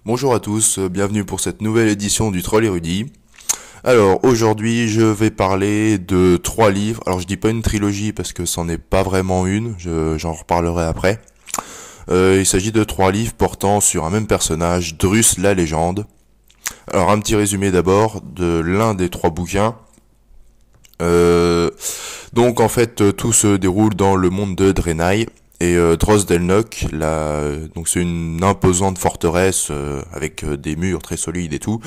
Bonjour à tous, bienvenue pour cette nouvelle édition du Troll Érudit. Alors aujourd'hui je vais parler de 3 livres, alors je dis pas une trilogie parce que c'en est pas vraiment une, j'en reparlerai après. Il s'agit de 3 livres portant sur un même personnage, Drus la légende. Alors un petit résumé d'abord de l'un des 3 bouquins. Donc en fait tout se déroule dans le monde de Draenei. Et Drosdelnock, donc c'est une imposante forteresse avec des murs très solides et tout,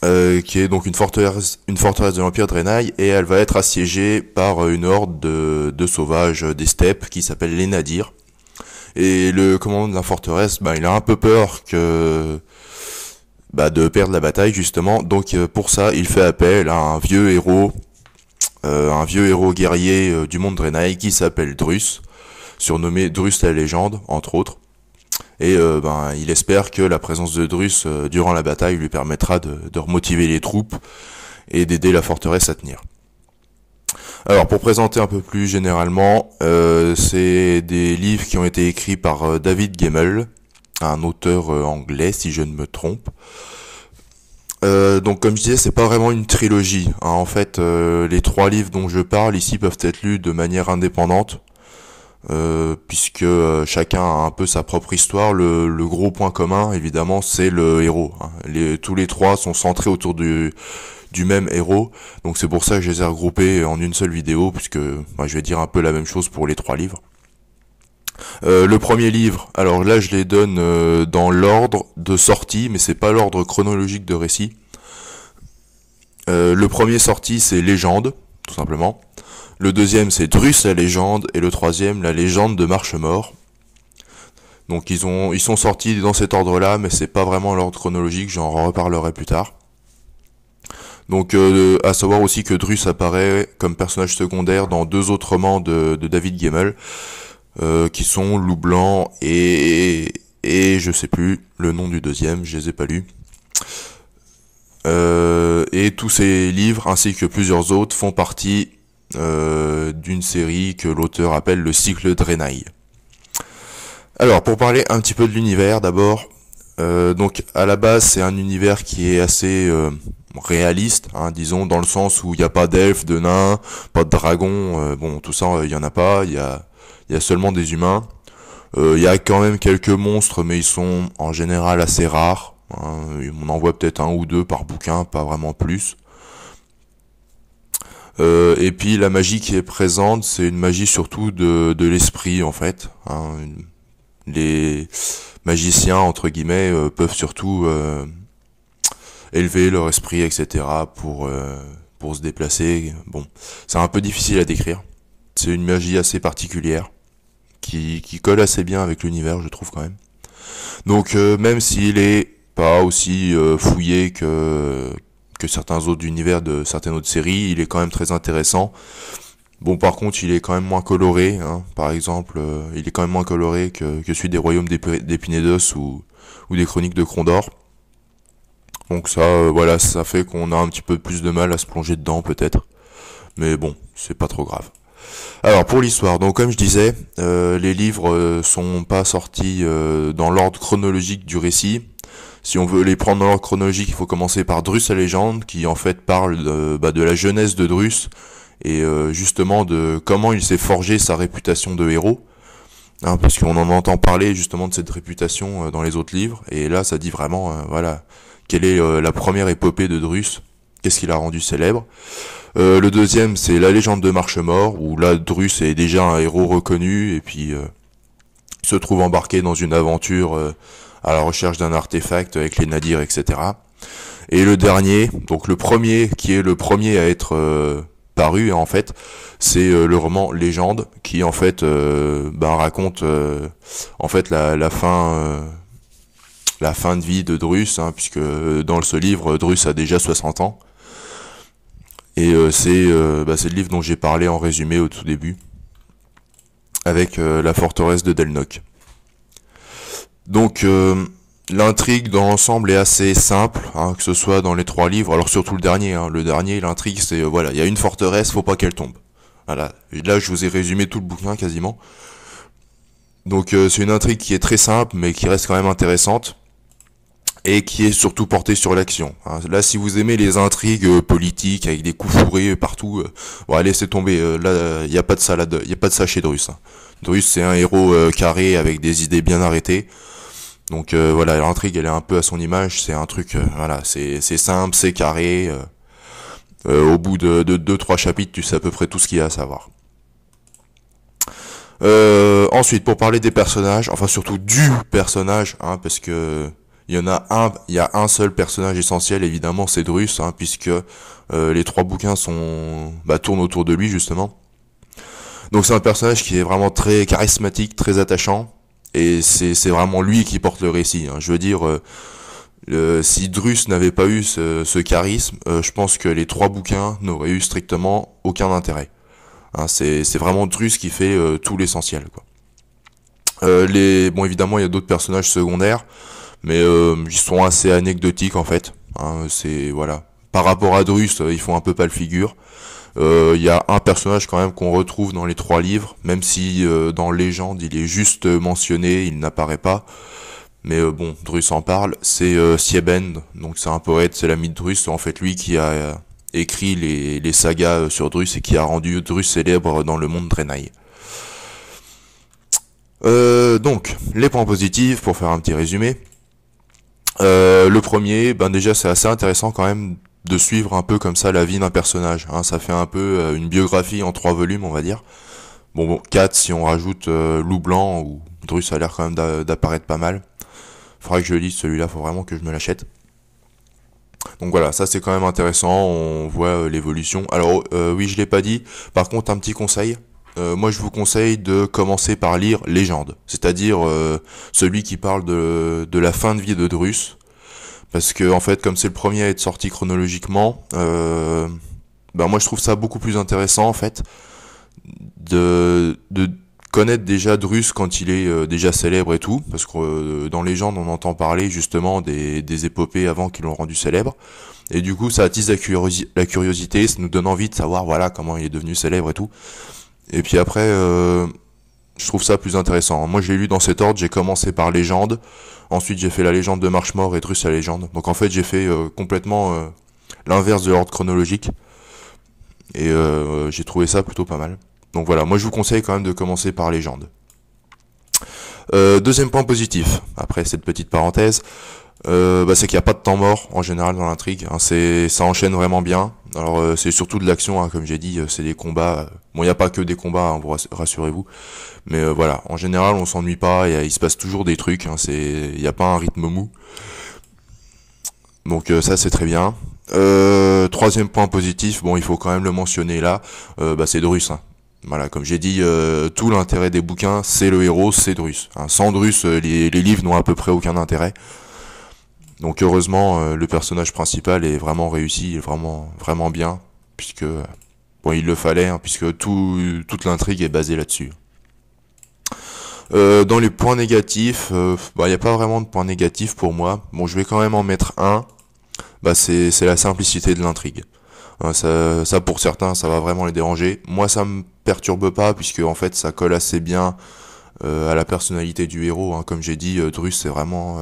qui est donc une forteresse de l'Empire Draenei, et elle va être assiégée par une horde de sauvages des steppes qui s'appelle les Nadirs. Et le commandant de la forteresse, il a un peu peur de perdre la bataille justement, donc pour ça il fait appel à un vieux héros guerrier du monde Draenei qui s'appelle Drus, surnommé Drus la légende, entre autres. Et il espère que la présence de Drus durant la bataille lui permettra de remotiver les troupes et d'aider la forteresse à tenir. Alors pour présenter un peu plus généralement, c'est des livres qui ont été écrits par David Gemmell, un auteur anglais si je ne me trompe. Donc comme je disais, c'est pas vraiment une trilogie, hein. En fait, les 3 livres dont je parle ici peuvent être lus de manière indépendante. Puisque chacun a un peu sa propre histoire. Le gros point commun, évidemment, c'est le héros, hein. Tous les 3 sont centrés autour du même héros, donc c'est pour ça que je les ai regroupés en une seule vidéo, puisque je vais dire un peu la même chose pour les 3 livres. Le premier livre, alors là je les donne dans l'ordre de sortie, mais c'est pas l'ordre chronologique de récit. Le premier sorti c'est Légende, tout simplement. Le deuxième c'est Drus la légende, et le troisième la légende de Marchemort. Donc ils sont sortis dans cet ordre-là, mais c'est pas vraiment l'ordre chronologique, j'en reparlerai plus tard. Donc à savoir aussi que Drus apparaît comme personnage secondaire dans 2 autres romans de David Gemmell, qui sont Loup Blanc et je sais plus le nom du deuxième, je les ai pas lus. Et tous ces livres ainsi que plusieurs autres font partie d'une série que l'auteur appelle le cycle Draenei. Alors pour parler un petit peu de l'univers d'abord, donc à la base c'est un univers qui est assez réaliste, hein, disons, dans le sens où il n'y a pas d'elfes, de nains, pas de dragons, tout ça il y en a pas, il y a seulement des humains. Il y a quand même quelques monstres, mais ils sont en général assez rares, hein. On en voit peut-être 1 ou 2 par bouquin, pas vraiment plus. Et puis la magie qui est présente, c'est une magie surtout de l'esprit en fait, hein. Les magiciens entre guillemets peuvent surtout élever leur esprit, etc. pour se déplacer. Bon, c'est un peu difficile à décrire. C'est une magie assez particulière qui colle assez bien avec l'univers, je trouve quand même. Donc même s'il est pas aussi fouillé que certains autres univers de certaines autres séries, il est quand même très intéressant. Bon, par contre, il est quand même moins coloré, hein. Par exemple, il est quand même moins coloré que celui des Royaumes d'Épinédos ou des Chroniques de Krondor. Donc ça, voilà, ça fait qu'on a un petit peu plus de mal à se plonger dedans, peut-être. Mais bon, c'est pas trop grave. Alors, pour l'histoire, donc comme je disais, les livres sont pas sortis dans l'ordre chronologique du récit. Si on veut les prendre dans l'ordre chronologique, il faut commencer par Drus la légende, qui en fait parle de la jeunesse de Drus, et justement de comment il s'est forgé sa réputation de héros, hein, parce qu'on en entend parler justement de cette réputation dans les autres livres, et là ça dit vraiment voilà quelle est la première épopée de Drus, qu'est-ce qui l'a rendu célèbre. Le deuxième c'est la légende de Marchemort, où là Drus est déjà un héros reconnu, et puis se trouve embarqué dans une aventure à la recherche d'un artefact avec les Nadirs, etc. Et le dernier, donc le premier, qui est le premier à être paru en fait, c'est le roman Légende, qui en fait raconte en fait la fin de vie de Drus, hein, puisque dans ce livre Drus a déjà 60 ans, et c'est le livre dont j'ai parlé en résumé au tout début, avec la forteresse de Delnoch. Donc l'intrigue dans l'ensemble est assez simple, hein, que ce soit dans les 3 livres, alors surtout le dernier, hein. Le dernier, l'intrigue c'est voilà, il y a une forteresse, faut pas qu'elle tombe. Voilà, et là je vous ai résumé tout le bouquin quasiment. Donc c'est une intrigue qui est très simple mais qui reste quand même intéressante. et qui est surtout porté sur l'action. Hein. Là, si vous aimez les intrigues politiques avec des coups fourrés partout, bon, laissez tomber. Là, il y a pas de ça il y a pas de ça chez Drus. Hein. Drus, c'est un héros carré avec des idées bien arrêtées. Donc voilà, l'intrigue, elle est un peu à son image. C'est un truc, voilà, c'est simple, c'est carré. Au bout de 2-3 chapitres, tu sais à peu près tout ce qu'il y a à savoir. Ensuite, pour parler des personnages, enfin surtout du personnage, hein, parce que il y a un seul personnage essentiel, évidemment, c'est Drus, hein, puisque les 3 bouquins tournent autour de lui justement. Donc c'est un personnage qui est vraiment très charismatique, très attachant, et c'est vraiment lui qui porte le récit. Hein. Je veux dire, si Drus n'avait pas eu ce charisme, je pense que les 3 bouquins n'auraient eu strictement aucun intérêt. Hein, c'est vraiment Drus qui fait tout l'essentiel, quoi. Bon, évidemment, il y a d'autres personnages secondaires, mais ils sont assez anecdotiques en fait. Hein, c'est voilà. Par rapport à Drus, ils font un peu pas le figure. Il y a un personnage quand même qu'on retrouve dans les 3 livres, même si dans Légende il est juste mentionné, il n'apparaît pas. Mais bon, Drus en parle. C'est Siebend, donc c'est un poète, c'est l'ami de Drus. En fait, lui qui a écrit les sagas sur Drus et qui a rendu Drus célèbre dans le monde Draenei. Donc, les points positifs, pour faire un petit résumé. Le premier, déjà c'est assez intéressant quand même de suivre un peu comme ça la vie d'un personnage. Hein, ça fait un peu une biographie en 3 volumes, on va dire. Bon, 4 si on rajoute Loup Blanc, où Drus a l'air quand même d'apparaître pas mal. Faudra que je lise celui-là, faut vraiment que je me l'achète. Donc voilà, ça c'est quand même intéressant, on voit l'évolution. Alors oui, je l'ai pas dit, par contre un petit conseil. Moi je vous conseille de commencer par lire Légende, c'est-à-dire celui qui parle de la fin de vie de Drus, parce que en fait comme c'est le premier à être sorti chronologiquement, moi je trouve ça beaucoup plus intéressant en fait de connaître déjà Drus quand il est déjà célèbre et tout, parce que dans Légende on entend parler justement des épopées avant qui l'ont rendu célèbre, et du coup ça attise la curiosité, ça nous donne envie de savoir voilà comment il est devenu célèbre et tout. Et puis après, je trouve ça plus intéressant. Moi, je l'ai lu dans cet ordre. J'ai commencé par Légende. Ensuite, j'ai fait la Légende de Marchemort et Drus la Légende. Donc, en fait, j'ai fait complètement l'inverse de l'ordre chronologique. Et j'ai trouvé ça plutôt pas mal. Donc voilà, moi, je vous conseille quand même de commencer par Légende. Deuxième point positif, après cette petite parenthèse, c'est qu'il n'y a pas de temps mort en général dans l'intrigue. Hein, ça enchaîne vraiment bien. Alors c'est surtout de l'action, hein, comme j'ai dit, c'est des combats. Bon, il n'y a pas que des combats, hein, rassurez-vous. Mais voilà, en général, on s'ennuie pas. Il se passe toujours des trucs. Hein, il n'y a pas un rythme mou. Donc ça, c'est très bien. Troisième point positif, bon, il faut quand même le mentionner là. C'est Drus. Hein. Voilà, comme j'ai dit, tout l'intérêt des bouquins, c'est le héros, c'est Drus. Hein, sans Drus, les livres n'ont à peu près aucun intérêt. Donc heureusement, le personnage principal est vraiment réussi, vraiment bien, puisque il le fallait, hein, puisque toute l'intrigue est basée là-dessus. Dans les points négatifs, il n'y a pas vraiment de points négatifs pour moi. Bon, je vais quand même en mettre un. C'est la simplicité de l'intrigue. Ça pour certains, ça va vraiment les déranger. Moi, ça me perturbe pas, puisque en fait, ça colle assez bien à la personnalité du héros. Hein. Comme j'ai dit, Drus, c'est vraiment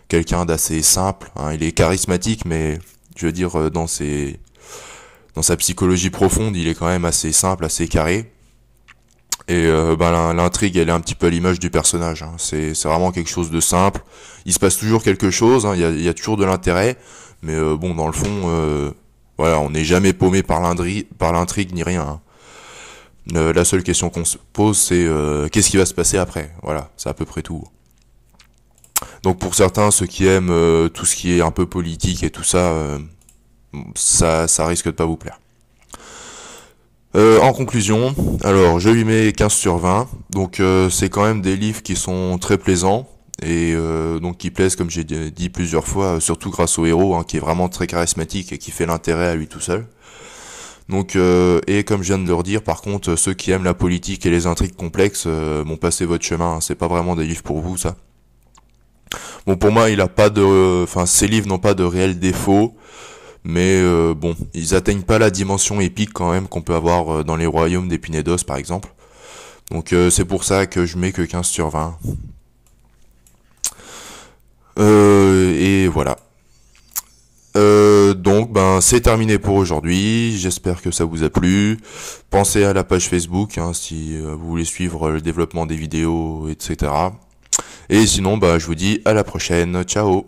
quelqu'un d'assez simple. Hein. Il est charismatique, mais je veux dire, dans sa psychologie profonde, il est quand même assez simple, assez carré. Et l'intrigue, elle est un petit peu à l'image du personnage. Hein. C'est vraiment quelque chose de simple. Il se passe toujours quelque chose. Hein. Il y a toujours de l'intérêt. Mais dans le fond, on n'est jamais paumé par l'intrigue ni rien. Hein. La seule question qu'on se pose, c'est qu'est-ce qui va se passer après. Voilà, c'est à peu près tout. Donc pour certains, ceux qui aiment tout ce qui est un peu politique et tout ça, ça risque de pas vous plaire. En conclusion, alors je lui mets 15 sur 20, donc c'est quand même des livres qui sont très plaisants, et donc qui plaisent, comme j'ai dit plusieurs fois, surtout grâce au héros, hein, qui est vraiment très charismatique et qui fait l'intérêt à lui tout seul. Donc et comme je viens de le redire, par contre, ceux qui aiment la politique et les intrigues complexes, passez votre chemin, hein, c'est pas vraiment des livres pour vous, ça. Bon, pour moi, ces livres n'ont pas de réels défauts, mais ils atteignent pas la dimension épique quand même qu'on peut avoir dans les royaumes d'Épinédos, par exemple. Donc c'est pour ça que je mets que 15 sur 20. Et voilà. Donc ben c'est terminé pour aujourd'hui. J'espère que ça vous a plu. Pensez à la page Facebook hein, si vous voulez suivre le développement des vidéos, etc. Et sinon bah je vous dis à la prochaine. Ciao.